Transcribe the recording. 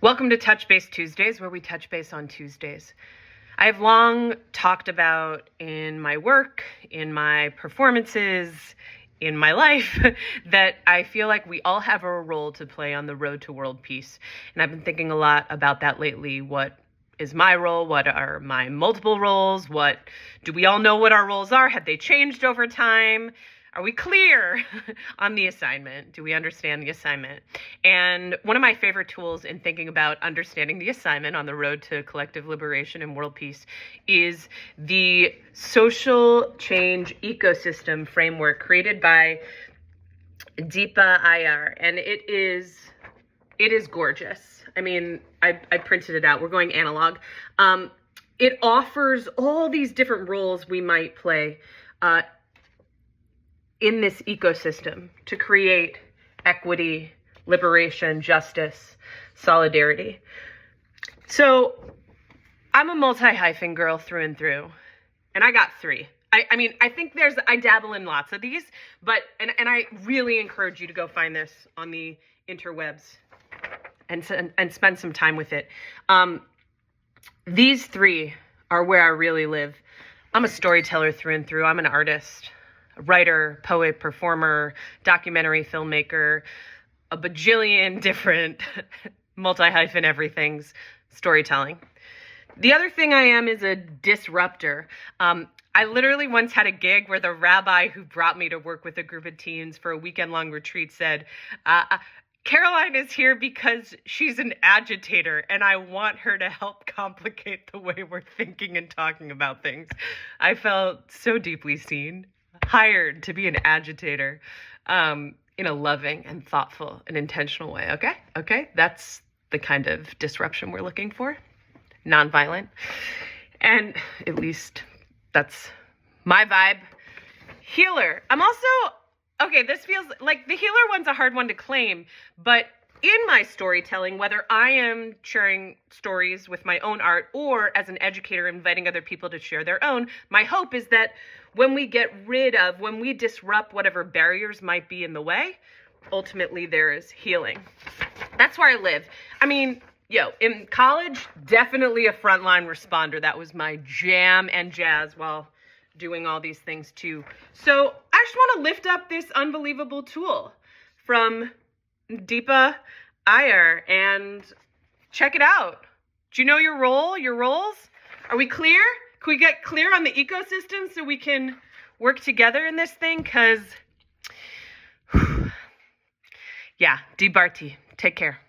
Welcome to Touch Base Tuesdays, where we touch base on Tuesdays. I have long talked about in my work, in my performances, in my life, that I feel like we all have a role to play on the road to world peace. And I've been thinking a lot about that lately. What is my role? What are my multiple roles? Do we all know what our roles are? Have they changed over time? Are we clear on the assignment? Do we understand the assignment? And one of my favorite tools in thinking about understanding the assignment on the road to collective liberation and world peace is the social change ecosystem framework created by Deepa Iyer. And it is gorgeous. I mean, I printed it out. We're going analog. It offers all these different roles we might play in this ecosystem to create equity, liberation, justice, solidarity. So I'm a multi-hyphen girl through and through, and I got 3. I mean, I think I dabble in lots of these, but, and I really encourage you to go find this on the interwebs and spend some time with it. These 3 are where I really live. I'm a storyteller through and through. I'm an artist. Writer, poet, performer, documentary filmmaker, a bajillion different multi-hyphen everythings, storytelling. The other thing I am is a disruptor. I literally once had a gig where the rabbi who brought me to work with a group of teens for a weekend-long retreat said, Caroline is here because she's an agitator and I want her to help complicate the way we're thinking and talking about things. I felt so deeply seen. Hired to be an agitator in a loving and thoughtful and intentional way. Okay, that's the kind of disruption we're looking for. Nonviolent. And at least that's my vibe. Healer. I'm also, okay, this feels like the healer one's a hard one to claim, but in my storytelling, whether I am sharing stories with my own art or as an educator inviting other people to share their own, my hope is that when we disrupt whatever barriers might be in the way, ultimately there is healing. That's where I live. I mean, in college, definitely a frontline responder. That was my jam and jazz while doing all these things too. So I just want to lift up this unbelievable tool from Deepa Iyer and check it out. Do you know your roles? Are we clear? Can we get clear on the ecosystem so we can work together in this thing? Because, yeah, Deepa, take care.